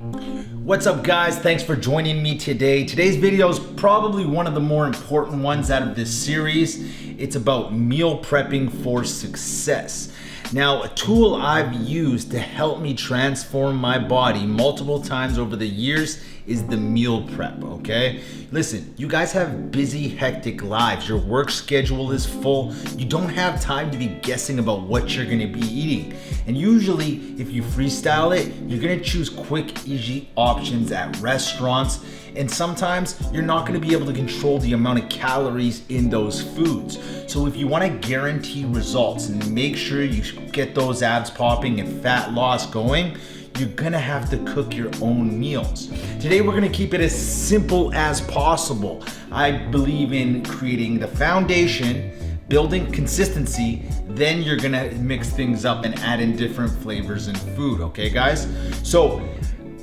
What's up guys, thanks for joining me today. Today's video is probably one of the more important ones out of this series. It's about meal prepping for success. Now, a tool I've used to help me transform my body multiple times over the years is the meal prep, okay? Listen, you guys have busy, hectic lives. Your work schedule is full. You don't have time to be guessing about what you're gonna be eating. And usually, if you freestyle it, you're gonna choose quick, easy options at restaurants. And sometimes you're not gonna be able to control the amount of calories in those foods. So if you wanna guarantee results and make sure you get those abs popping and fat loss going, you're gonna have to cook your own meals. Today we're gonna keep it as simple as possible. I believe in creating the foundation, building consistency, then you're gonna mix things up and add in different flavors in food, okay guys? So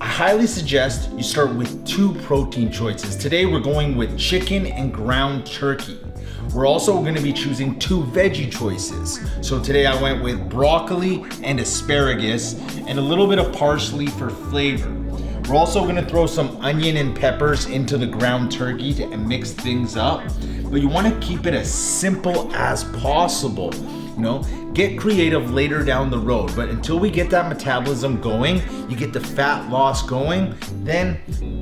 I highly suggest you start with 2 protein choices. Today we're going with chicken and ground turkey. We're also gonna be choosing 2 veggie choices. So today I went with broccoli and asparagus and a little bit of parsley for flavor. We're also gonna throw some onion and peppers into the ground turkey to mix things up. But you wanna keep it as simple as possible. You know, get creative later down the road, but until we get that metabolism going, you get the fat loss going, then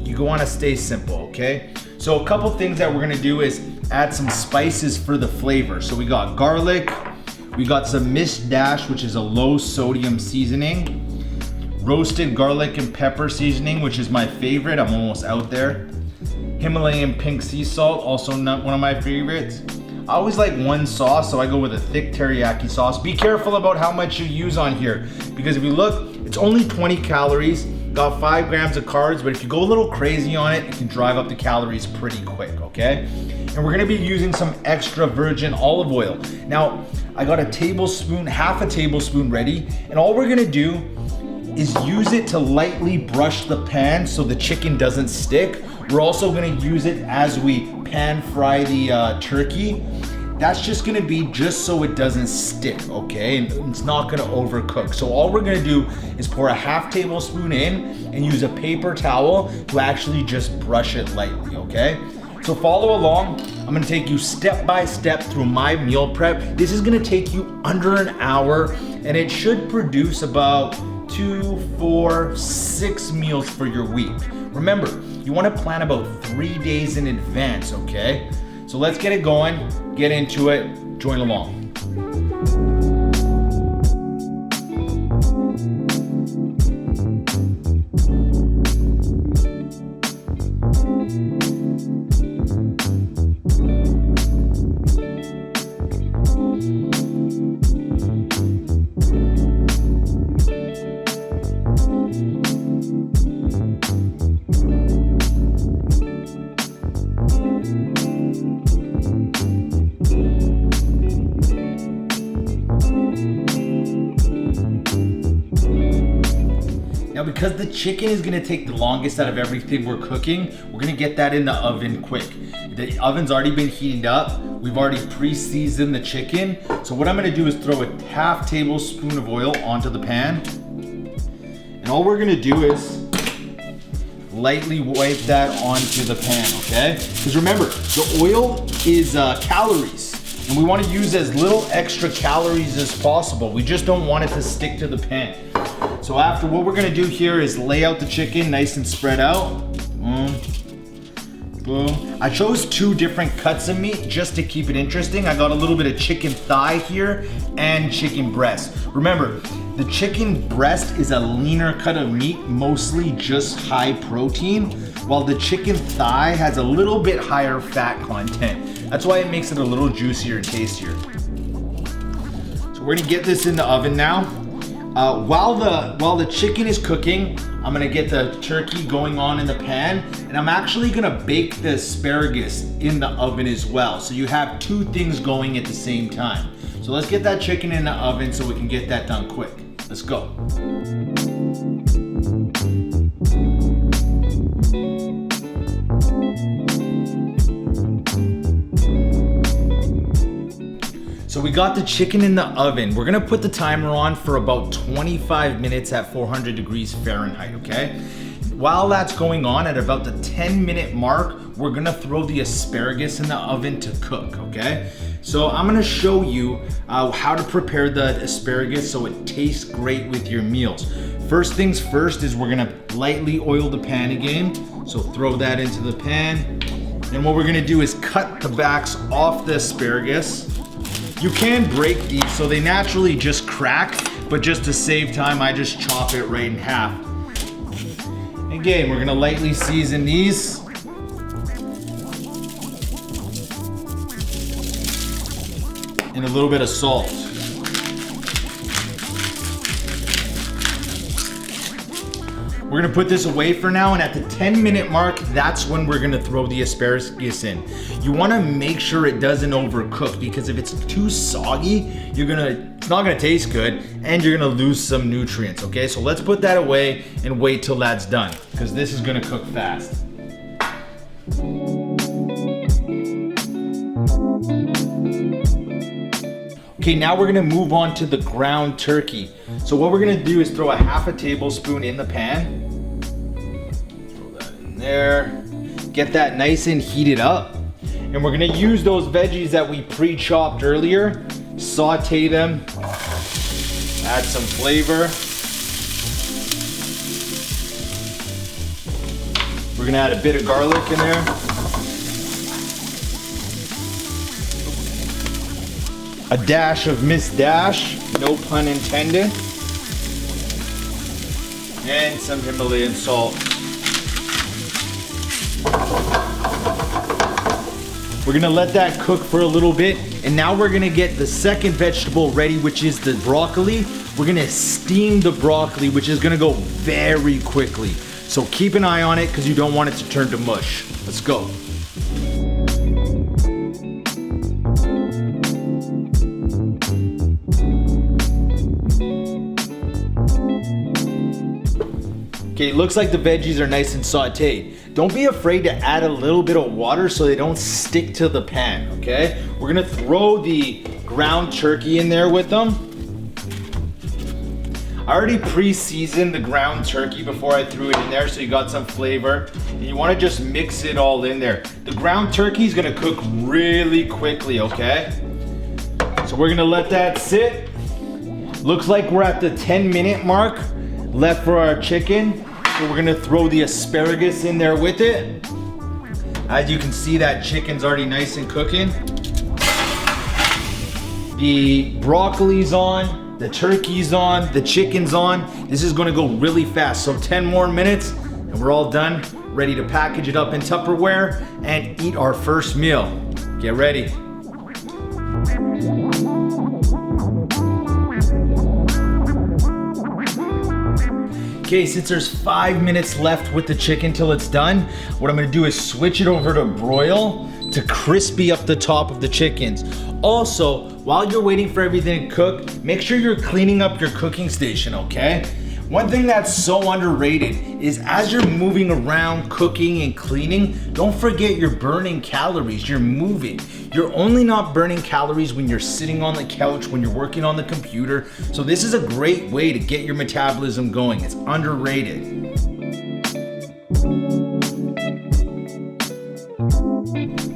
you wanna stay simple, okay? So a couple things that we're gonna do is add some spices for the flavor. So we got garlic, we got some Miss Dash, which is a low sodium seasoning, roasted garlic and pepper seasoning, which is my favorite, I'm almost out there. Himalayan pink sea salt, also not one of my favorites. I always like one sauce, so I go with a thick teriyaki sauce. Be careful about how much you use on here, because if you look, it's only 20 calories, got 5 grams of carbs, but if you go a little crazy on it, it can drive up the calories pretty quick, okay? And we're gonna be using some extra virgin olive oil. Now, I got a tablespoon, half a tablespoon ready, and all we're gonna do is use it to lightly brush the pan so the chicken doesn't stick. We're also gonna use it as we pan fry the turkey. That's just gonna be just so it doesn't stick, okay? And it's not gonna overcook. So all we're gonna do is pour a half tablespoon in and use a paper towel to actually just brush it lightly, okay? So follow along. I'm gonna take you step by step through my meal prep. This is gonna take you under an hour and it should produce about 2, 4, 6 meals for your week. Remember, you wanna plan about 3 days in advance, okay? So let's get it going, get into it, join along. Now, because the chicken is gonna take the longest out of everything we're cooking, we're gonna get that in the oven quick. The oven's already been heated up. We've already pre-seasoned the chicken. So what I'm gonna do is throw a half tablespoon of oil onto the pan. And all we're gonna do is lightly wipe that onto the pan, okay? Because remember, the oil is calories. And we wanna use as little extra calories as possible. We just don't want it to stick to the pan. So after, what we're gonna do here is lay out the chicken nice and spread out. Boom. I chose 2 different cuts of meat just to keep it interesting. I got a little bit of chicken thigh here and chicken breast. Remember, the chicken breast is a leaner cut of meat, mostly just high protein, while the chicken thigh has a little bit higher fat content. That's why it makes it a little juicier and tastier. So we're gonna get this in the oven now. While the chicken is cooking, I'm gonna get the turkey going on in the pan, and I'm actually gonna bake the asparagus in the oven as well. So you have 2 things going at the same time. So let's get that chicken in the oven so we can get that done quick. Let's go. So we got the chicken in the oven. We're gonna put the timer on for about 25 minutes at 400 degrees Fahrenheit, okay? while that's going on, at about the 10-minute mark, we're gonna throw the asparagus in the oven to cook, okay? So I'm gonna show you how to prepare the asparagus so it tastes great with your meals. First things first is we're gonna lightly oil the pan again. So throw that into the pan. And what we're gonna do is cut the backs off the asparagus. You can break these so they naturally just crack, but just to save time, I just chop it right in half. Again, we're gonna lightly season these. And a little bit of salt. We're gonna put this away for now, and at the 10-minute mark, that's when we're gonna throw the asparagus in. You wanna make sure it doesn't overcook, because if it's too soggy, it's not gonna taste good, and you're gonna lose some nutrients, okay? So let's put that away and wait till that's done, because this is gonna cook fast. Okay, now we're gonna move on to the ground turkey. So what we're gonna do is throw a half a tablespoon in the pan. Throw that in there. Get that nice and heated up. And we're gonna use those veggies that we pre-chopped earlier, saute them, add some flavor. We're gonna add a bit of garlic in there. A dash of Miss Dash, no pun intended. And some Himalayan salt. We're gonna let that cook for a little bit, and now we're gonna get the second vegetable ready, which is the broccoli. We're gonna steam the broccoli, which is gonna go very quickly. So keep an eye on it, because you don't want it to turn to mush. Let's go. Okay, it looks like the veggies are nice and sauteed. Don't be afraid to add a little bit of water so they don't stick to the pan, okay? We're gonna throw the ground turkey in there with them. I already pre-seasoned the ground turkey before I threw it in there, so you got some flavor. And you wanna just mix it all in there. The ground turkey is gonna cook really quickly, okay? So we're gonna let that sit. Looks like we're at the 10-minute mark left for our chicken. So we're gonna throw the asparagus in there with it. As you can see, that chicken's already nice and cooking. The broccoli's on, the turkey's on, the chicken's on. This is gonna go really fast. So 10 more minutes and we're all done, ready to package it up in Tupperware and eat our first meal. Get ready. Okay, since there's 5 minutes left with the chicken till it's done, what I'm gonna do is switch it over to broil to crispy up the top of the chickens. Also, while you're waiting for everything to cook, make sure you're cleaning up your cooking station, okay? One thing that's so underrated is as you're moving around, cooking and cleaning, don't forget you're burning calories, you're moving. You're only not burning calories when you're sitting on the couch, when you're working on the computer. So this is a great way to get your metabolism going. It's underrated.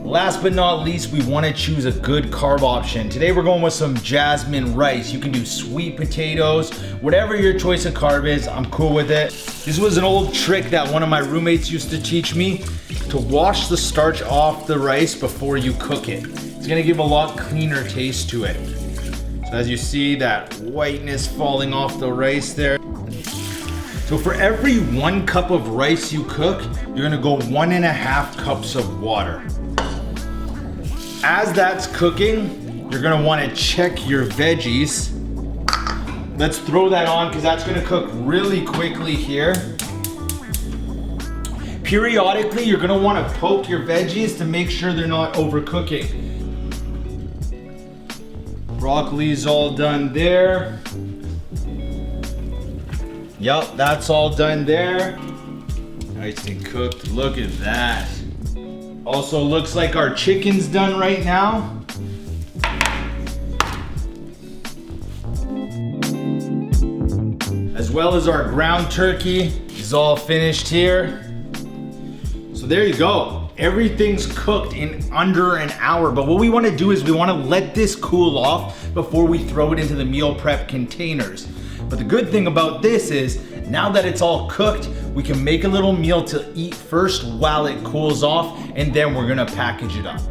Last but not least, we want to choose a good carb option. Today we're going with some jasmine rice. You can do sweet potatoes, whatever your choice of carb is, I'm cool with it. This was an old trick that one of my roommates used to teach me, to wash the starch off the rice before you cook it. It's gonna give a lot cleaner taste to it. So as you see, that whiteness falling off the rice there. So for every 1 cup of rice you cook, you're gonna go 1.5 cups of water. As that's cooking, you're gonna wanna check your veggies. Let's throw that on because that's gonna cook really quickly here. Periodically, you're gonna wanna poke your veggies to make sure they're not overcooking. Broccoli's all done there. Yup, that's all done there. Nice and cooked, look at that. Also looks like our chicken's done right now. As well as our ground turkey is is all finished here. So there you go. Everything's cooked in under an hour. But what we want to do is we want to let this cool off before we throw it into the meal prep containers. But the good thing about this is now that it's all cooked, we can make a little meal to eat first while it cools off, and then we're gonna package it up.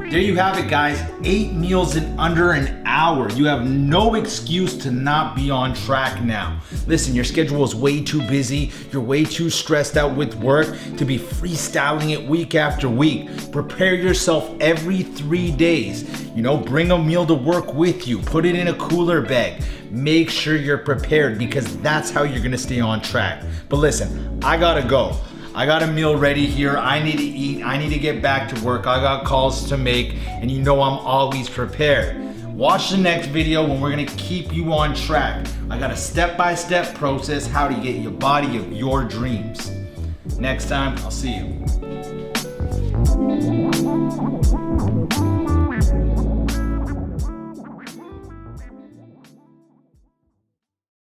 There you have it, guys. 8 meals in under an hour. You have no excuse to not be on track now. Listen, your schedule is way too busy. You're way too stressed out with work to be freestyling it week after week. Prepare yourself every 3 days. Bring a meal to work with you. Put it in a cooler bag. Make sure you're prepared, because that's how you're gonna stay on track. But listen, I gotta go. I got a meal ready here. I need to eat. I need to get back to work. I got calls to make, and I'm always prepared. Watch the next video when we're gonna keep you on track. I got a step-by-step process how to get your body of your dreams. Next time, I'll see you.